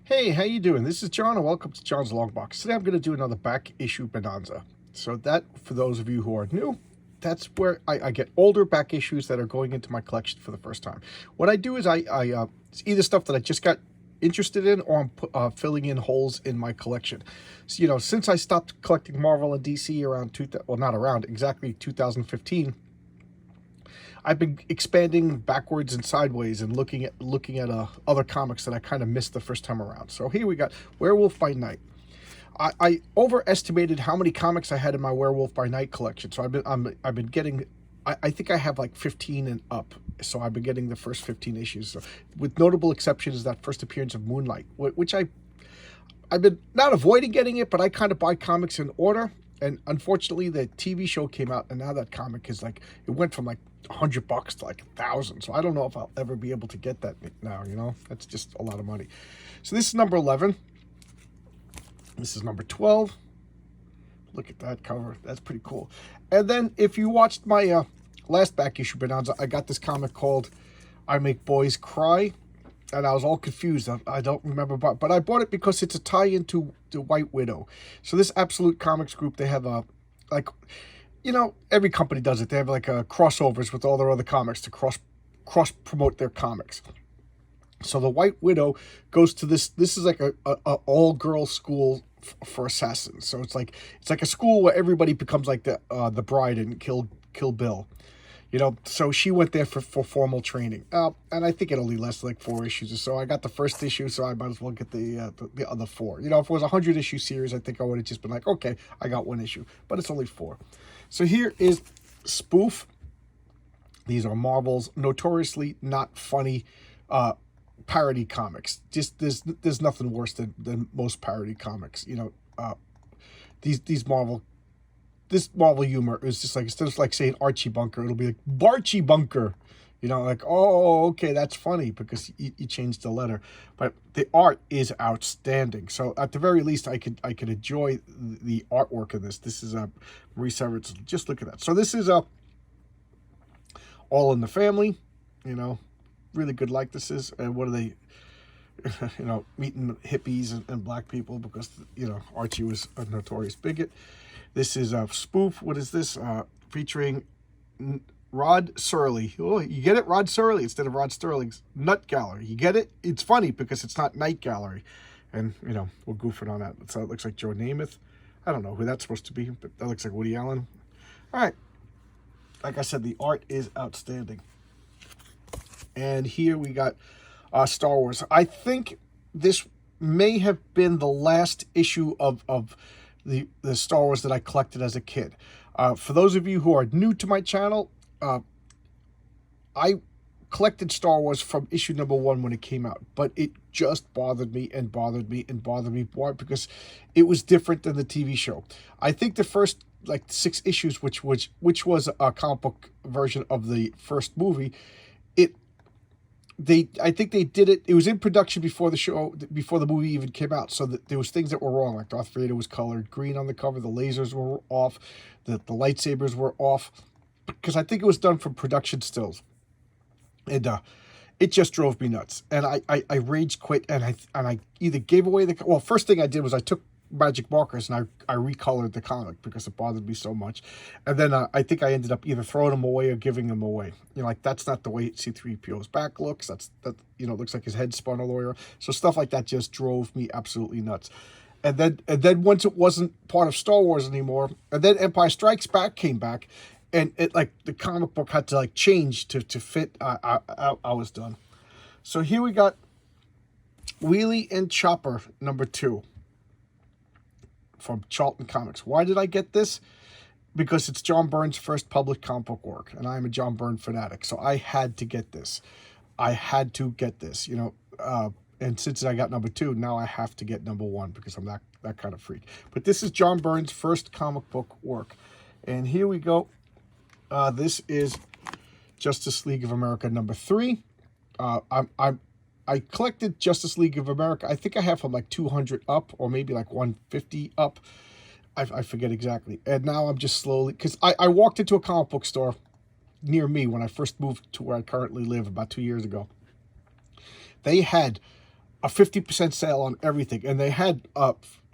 Hey, how you doing? This is John, and welcome to John's Long Box. Today I'm going to do another back issue bonanza. So that, for those of you who are new, that's where I get older back issues that are going into my collection for the first time. What I do is it's either stuff that I just got interested in, or I'm filling in holes in my collection. So, since I stopped collecting Marvel and DC around not around exactly 2015. I've been expanding backwards and sideways and looking at other comics that I kind of missed the first time around. So here we got Werewolf by Night. I overestimated how many comics I had in my Werewolf by Night collection. So I've been getting. I think I have like 15 and up. So I've been getting the first 15 issues. So, with notable exceptions, that first appearance of Moonlight, which I've been not avoiding getting it, but I kind of buy comics in order. And unfortunately, the TV show came out, and now that comic is like, it went from like $100 to like 1,000. So I don't know if I'll ever be able to get that now. That's just a lot of money. So this is number 11. This is number 12. Look at that cover. That's pretty cool. And then if you watched my last back issue bonanza, I got this comic called I Make Boys Cry. And I was all confused. I don't remember, but I bought it because it's a tie-in to White Widow. So this Absolute Comics group, they have every company does it. They have like crossovers with all their other comics to cross promote their comics. So the White Widow goes to this. This is like a all girl school for assassins. So it's like a school where everybody becomes like the bride in Kill Bill. So she went there for formal training. And I think it only lasted like 4 issues or so. I got the first issue, so I might as well get the other 4. If it was a 100-issue series, I think I would have just been like, okay, I got 1 issue. But it's only 4. So here is Spoof. These are Marvel's notoriously not funny parody comics. Just there's nothing worse than most parody comics. This Marvel humor is just like, instead of like saying Archie Bunker, it'll be like Barchie Bunker. Like, oh, okay, that's funny because you changed the letter. But the art is outstanding. So at the very least, I could enjoy the artwork of this. This is Marie Severance. Just look at that. So this is All in the Family. Really good likenesses. And what are they? Meeting hippies and black people because Archie was a notorious bigot. This is a Spoof. What is this? Featuring Rod Serling. Oh, you get it? Rod Serling instead of Rod Sterling's Nut Gallery. You get it? It's funny because it's not Night Gallery. And, we're goofing on that. So it looks like Joe Namath. I don't know who that's supposed to be, but that looks like Woody Allen. All right. Like I said, the art is outstanding. And here we got Star Wars. I think this may have been the last issue of the Star Wars that I collected as a kid. For those of you who are new to my channel, I collected Star Wars from issue number 1 when it came out, but it just bothered me and bothered me and bothered me more because it was different than the TV show. I think the first like 6 issues, which was a comic book version of the first movie, I think they did it. It was in production before the movie even came out. So there was things that were wrong. Like Darth Vader was colored green on the cover. The lasers were off. The lightsabers were off. Because I think it was done from production stills. And it just drove me nuts. And I rage quit. And I either gave away first thing I did was I took magic markers and I recolored the comic because it bothered me so much. And then I think I ended up either throwing them away or giving them away. Like, that's not the way C-3PO's back looks. That looks like his head spun all the way around. So stuff like that just drove me absolutely nuts. And then once it wasn't part of Star Wars anymore, and then Empire Strikes Back came back, and it like the comic book had to like change to fit. I was done. So here we got Wheelie and Chopper number 2. From Charlton Comics. Why did I get this? Because it's John Byrne's first published comic book work, and I'm a John Byrne fanatic, so I had to get this. And since I got number 2, now I have to get number 1 because I'm that kind of freak. But this is John Byrne's first comic book work, and here we go. This is Justice League of America number 3. I collected Justice League of America. I think I have from like 200 up or maybe like 150 up. I forget exactly. And now I'm just slowly, because I walked into a comic book store near me when I first moved to where I currently live about 2 years ago. They had a 50% sale on everything, and they had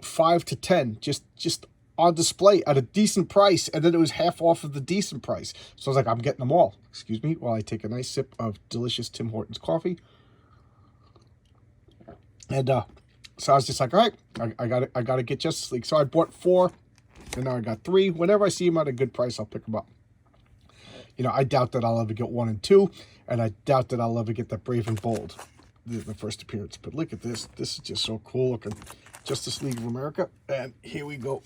5 to 10 just on display at a decent price, and then it was half off of the decent price. So I was like, I'm getting them all. Excuse me while I take a nice sip of delicious Tim Hortons coffee. And so I was just like, all right, I got to get Justice League. So I bought 4, and now I got 3. Whenever I see them at a good price, I'll pick them up. You know, I doubt that I'll ever get 1 and 2, and I doubt that I'll ever get that Brave and Bold, the first appearance. But look at this. This is just so cool looking. Justice League of America. And here we go.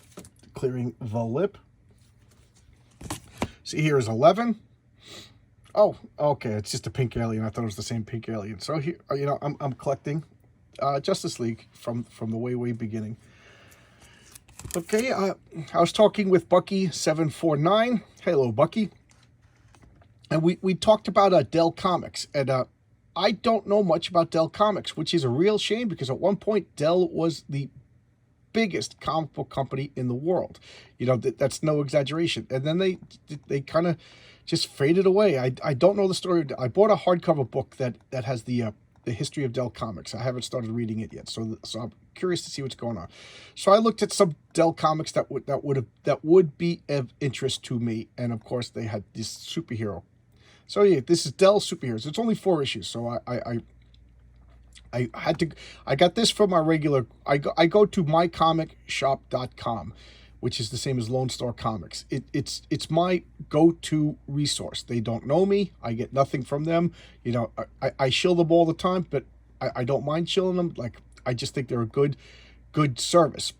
Clearing the lip. See, here is 11. Oh, okay. It's just a pink alien. I thought it was the same pink alien. So here, you know, I'm collecting Justice League from the way beginning. Okay, I was talking with Bucky749. Hello, Bucky. And we talked about Dell Comics. And I don't know much about Dell Comics, which is a real shame because at one point Dell was the biggest comic book company in the world. You know, that's no exaggeration. And then they kind of just faded away. I don't know the story. I bought a hardcover book that has the history of Dell Comics. I haven't started reading it yet, so I'm curious to see what's going on. So I looked at some Dell Comics that would be of interest to me, and of course they had this superhero. So yeah, this is Dell Superheroes. It's only 4 issues, so I got this from my regular. I go to mycomicshop.com, which is the same as Lone Star Comics. It's my go-to resource. They don't know me. I get nothing from them. You know, I shill them all the time, but I don't mind shilling them. Like, I just think they're a good service.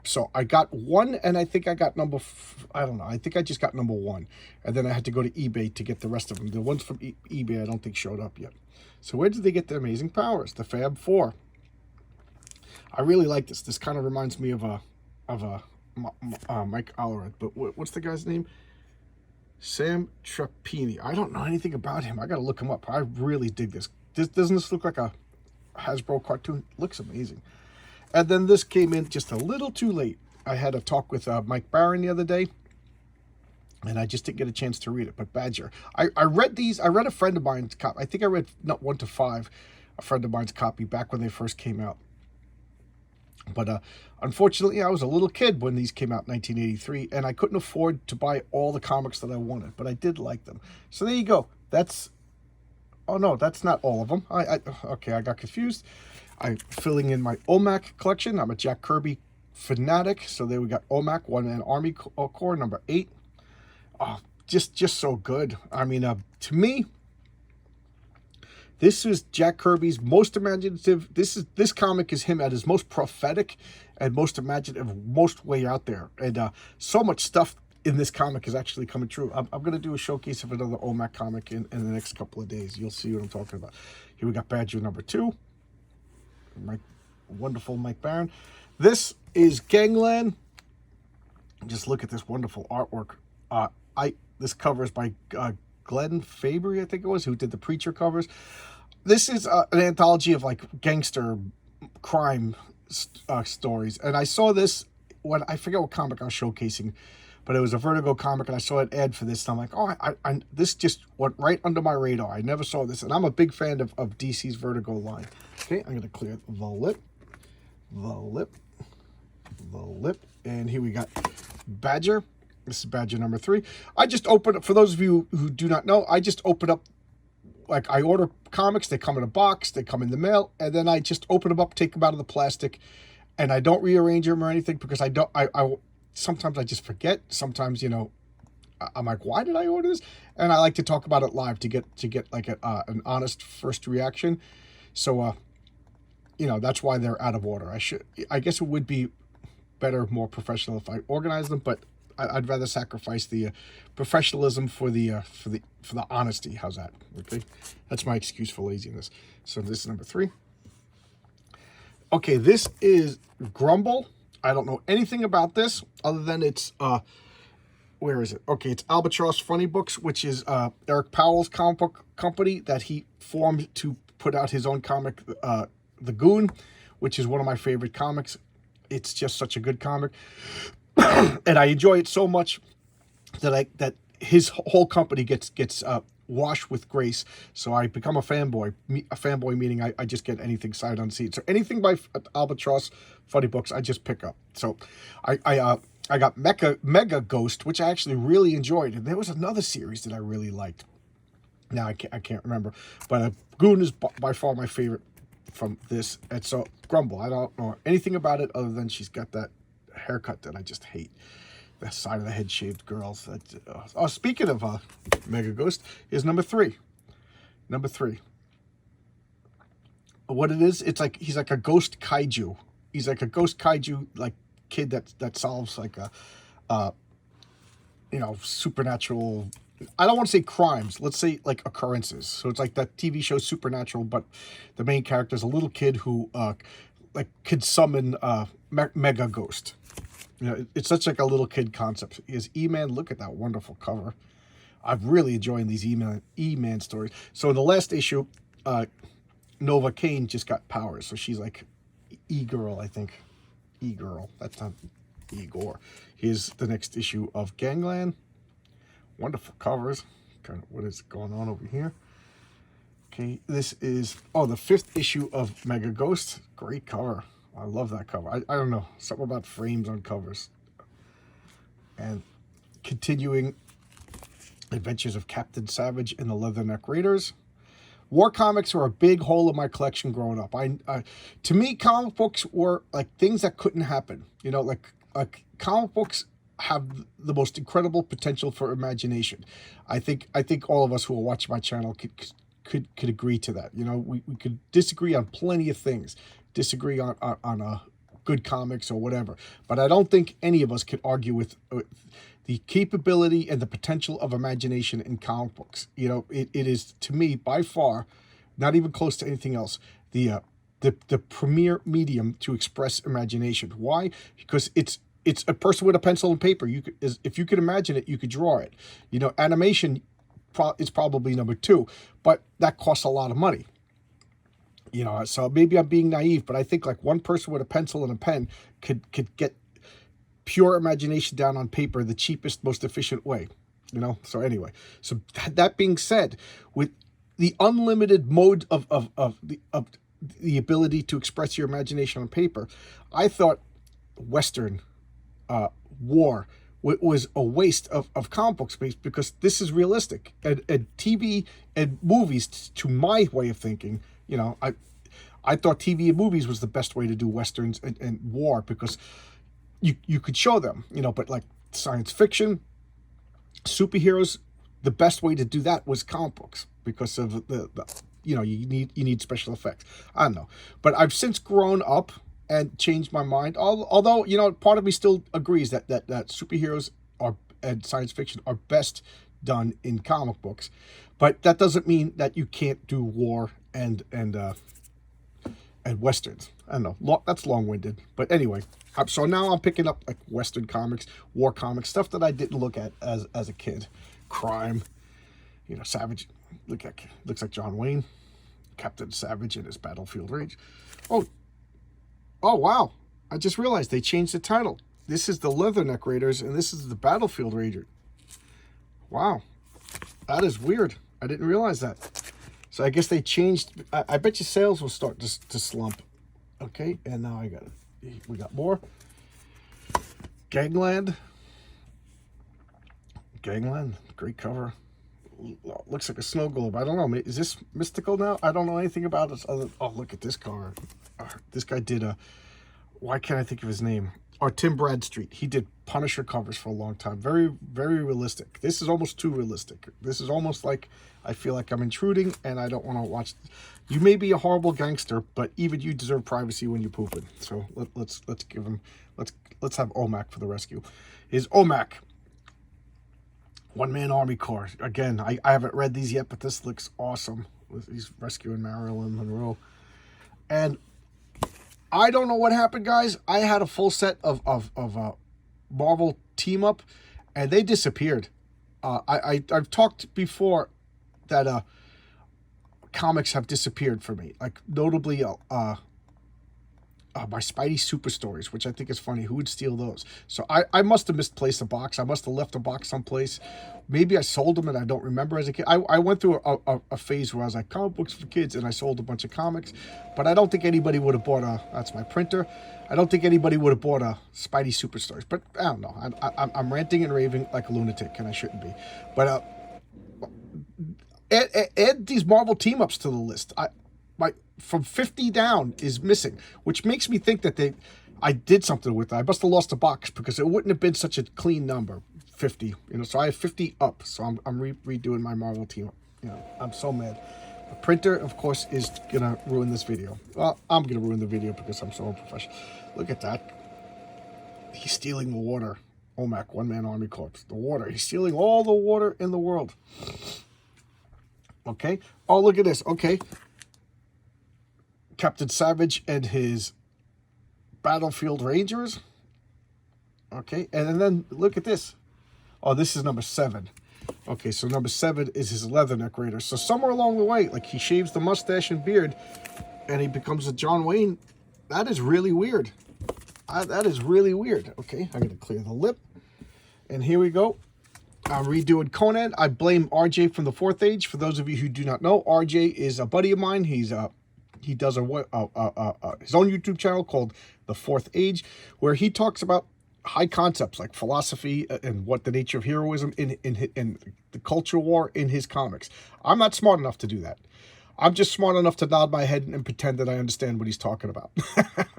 So I got 1, and I think I got I don't know. I think I just got number 1. And then I had to go to eBay to get the rest of them. The ones from eBay I don't think showed up yet. So where did they get their amazing powers? The Fab Four. I really like this. This kind of reminds me of Mike Allred. But what's the guy's name? Sam Trapani. I don't know anything about him. I got to look him up. I really dig this. Doesn't this look like a Hasbro cartoon? It looks amazing. And then this came in just a little too late. I had a talk with Mike Barron the other day, and I just didn't get a chance to read it. But Badger, I read these. I read a friend of mine's copy. I think I read not 1 to 5, a friend of mine's copy back when they first came out. But unfortunately, I was a little kid when these came out in 1983, and I couldn't afford to buy all the comics that I wanted. But I did like them. So there you go. Oh no, that's not all of them. Okay, I got confused. I'm filling in my OMAC collection. I'm a Jack Kirby fanatic. So there we got OMAC, One Man Army Corps, number 8. Oh, just so good. I mean, to me, this is Jack Kirby's most imaginative. This comic is him at his most prophetic and most imaginative, most way out there. And so much stuff in this comic is actually coming true. I'm going to do a showcase of another OMAC comic in the next couple of days. You'll see what I'm talking about. Here we got Badger number 2. My wonderful Mike Barron. This is Gangland. Just look at this wonderful artwork. This cover is by Glenn Fabry, I think it was, who did the Preacher covers. This is an anthology of like gangster crime stories, and I saw this when I forget what comic I was showcasing, but it was a Vertigo comic, and I saw an ad for this, and I'm like, oh, I this just went right under my radar. I never saw this, and I'm a big fan of DC's Vertigo line. Okay, I'm going to clear the lip, and here we got Badger. This is Badger number 3. I just opened up, for those of you who do not know, I just open up, like I order comics, they come in a box, they come in the mail, and then I just open them up, take them out of the plastic, and I don't rearrange them or anything because I sometimes I just forget. Sometimes, you know, I'm like, why did I order this? And I like to talk about it live to get like an honest first reaction. So, you know, that's why they're out of order. I guess it would be better, more professional if I organized them, but I'd rather sacrifice the professionalism for the honesty. How's that? Okay, that's my excuse for laziness. So this is number 3. Okay, this is Grumble. I don't know anything about this other than it's where is it? Okay, it's Albatross Funny Books, which is Eric Powell's comic book company that he formed to put out his own comic, The Goon, which is one of my favorite comics. It's just such a good comic. And I enjoy it so much that his whole company gets wash with grace. So I become a fanboy. A fanboy meaning I just get anything sight unseen. So anything by Albatross Funny Books, I just pick up. So I got Mega Ghost, which I actually really enjoyed, and there was another series that I really liked. Now I can't remember, but Goon is by far my favorite from this. And so Grumble, I don't know anything about it other than she's got that haircut that I just hate. The side of the head shaved girls. That speaking of Mega Ghost, here's number 3. Number 3. What it is? It's like he's like a ghost kaiju. He's like a ghost kaiju like kid that solves like a supernatural. I don't want to say crimes. Let's say like occurrences. So it's like that TV show Supernatural, but the main character is a little kid who like could summon Mega Ghost. It's such like a little kid concept. Is E-Man? Look at that wonderful cover. I'm really enjoying these E-Man stories. So in the last issue, Nova Kane just got powers. So she's like E-Girl, I think. E-Girl. That's not Igor. Here's the next issue of Gangland. Wonderful covers. Kind of what is going on over here. Okay, this is, the 5th issue of Mega Ghost. Great cover. I love that cover. I don't know. Something about frames on covers. And continuing Adventures of Captain Savage and the Leatherneck Raiders. War comics were a big hole in my collection growing up. To me, comic books were like things that couldn't happen. Like comic books have the most incredible potential for imagination. I think all of us who will watch my channel could agree to that. We could disagree on plenty of things, disagree on good comics or whatever, but I don't think any of us could argue with the capability and the potential of imagination in comic books. It is, to me, by far, not even close to anything else, the premier medium to express imagination. Why? Because it's a person with a pencil and paper. If you could imagine it, you could draw it. Animation is probably number 2, but that costs a lot of money. So maybe I'm being naive, but I think like one person with a pencil and a pen could get pure imagination down on paper the cheapest, most efficient way. So anyway, so that being said, with the unlimited mode of the ability to express your imagination on paper, I thought Western war was a waste of comic book space, because this is realistic. And TV and movies, to my way of thinking, I thought TV and movies was the best way to do Westerns and war, because you could show them, but like science fiction, superheroes, the best way to do that was comic books, because of the you need special effects. I don't know. But I've since grown up and changed my mind. Although, part of me still agrees that superheroes and science fiction are best done in comic books. But that doesn't mean that you can't do war and Westerns. I don't know. That's long-winded. But anyway, so now I'm picking up like Western comics, war comics, stuff that I didn't look at as a kid. Crime, Savage. Looks like John Wayne. Captain Savage in his Battlefield Rage. Oh, wow. I just realized they changed the title. This is the Leatherneck Raiders, and this is the Battlefield Raider. Wow. That is weird. I didn't realize that. So I guess they changed. I bet you sales will start to slump. Okay, and now we got more. Gangland, great cover. Looks like a snow globe. I don't know. Is this mystical now? I don't know anything about this. Look at this car. This guy did why can't I think of his name? Tim Bradstreet. He did Punisher covers for a long time. Very, very realistic. This is almost too realistic. This is almost like I feel like I'm intruding and I don't want to watch. You may be a horrible gangster, but even you deserve privacy when you're pooping. So let's give him. Let's have OMAC for the rescue. Here's OMAC. One-man army corps. Again, I haven't read these yet, but this looks awesome. He's rescuing Marilyn Monroe. And I don't know what happened, guys. I had a full set of Marvel team up, and they disappeared. I've talked before that comics have disappeared for me. Like notably, my Spidey Super Stories, which I think is funny. Who would steal those? So I must have misplaced a box. I must have left a box someplace. Maybe I sold them and I don't remember as a kid. I went through a phase where I was like, comic books for kids, and I sold a bunch of comics. But I don't think anybody would have bought that's my printer. I don't think anybody would have bought a Spidey Super Stories. But I don't know. I'm ranting and raving like a lunatic, and I shouldn't be. But add these Marvel team-ups to the list. From 50 down is missing, which makes me think that I did something with it. I must have lost a box, because it wouldn't have been such a clean number, 50. So I have 50 up. So I'm redoing my Marvel team up. I'm so mad. The printer, of course, is gonna ruin this video. Well, I'm gonna ruin the video because I'm so unprofessional. Look at that. He's stealing the water. OMAC, One Man Army Corps. The water. He's stealing all the water in the world. Okay. Oh, look at this. Okay. Captain Savage and his Battlefield Rangers. Okay, and then look at this. Oh, this is number 7. Okay, so number 7 is his Leatherneck Raider. So somewhere along the way, like, he shaves the mustache and beard, and he becomes a John Wayne. That is really weird. That is really weird. Okay, I'm gonna clear the lip, and here we go. I'm redoing Conan. I blame RJ from the 4th Age. For those of you who do not know, RJ is a buddy of mine. He does his own YouTube channel called The 4th Age, where he talks about high concepts like philosophy and what the nature of heroism in the culture war in his comics. I'm not smart enough to do that. I'm just smart enough to nod my head and pretend that I understand what he's talking about.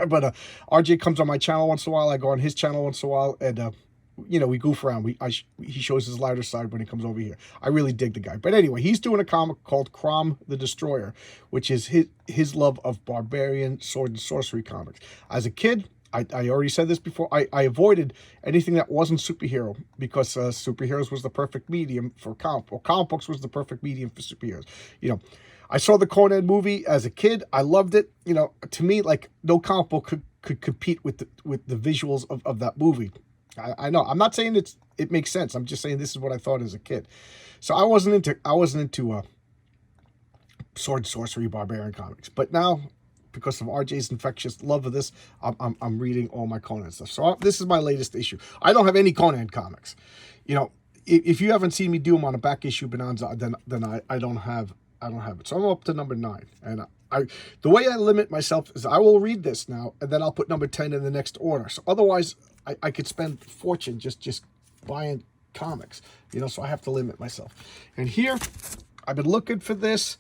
But RJ comes on my channel once in a while. I go on his channel once in a while, and we goof around. He shows his lighter side when he comes over here. I really dig the guy. But anyway, he's doing a comic called Crom the Destroyer, which is his love of barbarian sword and sorcery comics. As a kid, I already said this before, I avoided anything that wasn't superhero, because superheroes was the perfect medium for comic books was the perfect medium for superheroes. I saw the Conan movie as a kid. I loved it. To me, like, no comic book could compete with the visuals of that movie. I know. I'm not saying it makes sense. I'm just saying this is what I thought as a kid. So I wasn't into sword and sorcery barbarian comics. But now, because of RJ's infectious love of this, I'm reading all my Conan stuff. So this is my latest issue. I don't have any Conan comics. If you haven't seen me do them on a back issue bonanza, then I don't have it. So I'm up to number 9, and the way I limit myself is I will read this now, and then I'll put number 10 in the next order. So otherwise, I could spend a fortune just buying comics, so I have to limit myself. And here, I've been looking for this.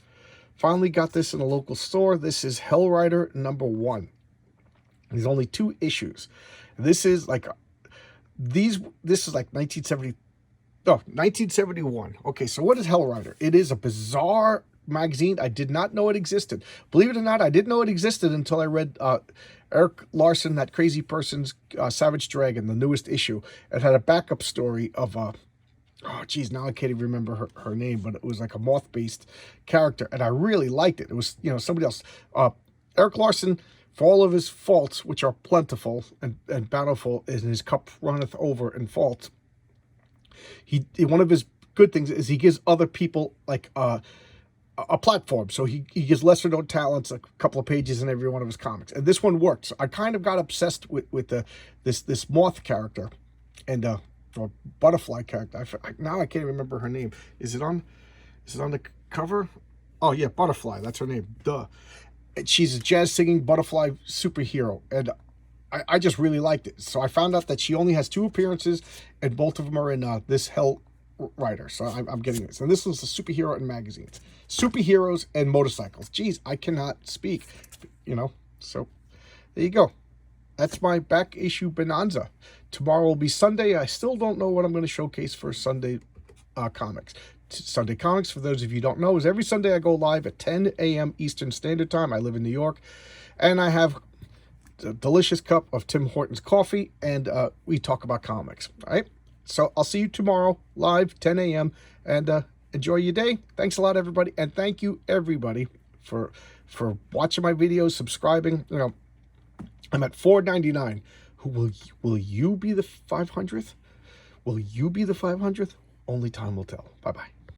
Finally got this in a local store. This is Hell Rider number 1. There's only 2 issues. This is like 1970. Oh, 1971. Okay, so what is Hell Rider? It is a bizarre magazine. I did not know it existed. Believe it or not, I didn't know it existed until I read Eric Larson, that crazy person's Savage Dragon, the newest issue. It had a backup story of oh geez, now I can't even remember her name, but it was like a moth-based character, and I really liked it. It was somebody else. Eric Larson, for all of his faults, which are plentiful and bountiful, and his cup runneth over in fault. One of his good things is he gives other people like a platform. So he gives lesser known talents a couple of pages in every one of his comics, and this one worked. So I kind of got obsessed with this moth character and or butterfly character. Now I can't remember her name. Is it on the cover? Oh yeah, Butterfly. That's her name. Duh. And she's a jazz singing butterfly superhero, and I just really liked it. So I found out that she only has 2 appearances, and both of them are in this Hell Rider. So I'm getting this. And this was a superhero in magazines. Superheroes and motorcycles. Jeez, I cannot speak, So there you go. That's my back issue bonanza. Tomorrow will be Sunday. I still don't know what I'm going to showcase for Sunday comics. Sunday Comics, for those of you who don't know, is every Sunday I go live at 10 a.m. Eastern Standard Time. I live in New York, and I have a delicious cup of Tim Hortons coffee, and we talk about comics. All right, so I'll see you tomorrow live 10 a.m. and enjoy your day. Thanks a lot, everybody, and thank you everybody for watching my videos, subscribing. I'm at 4.99. Will you be the 500th? Will you be the 500th? Only time will tell. Bye bye.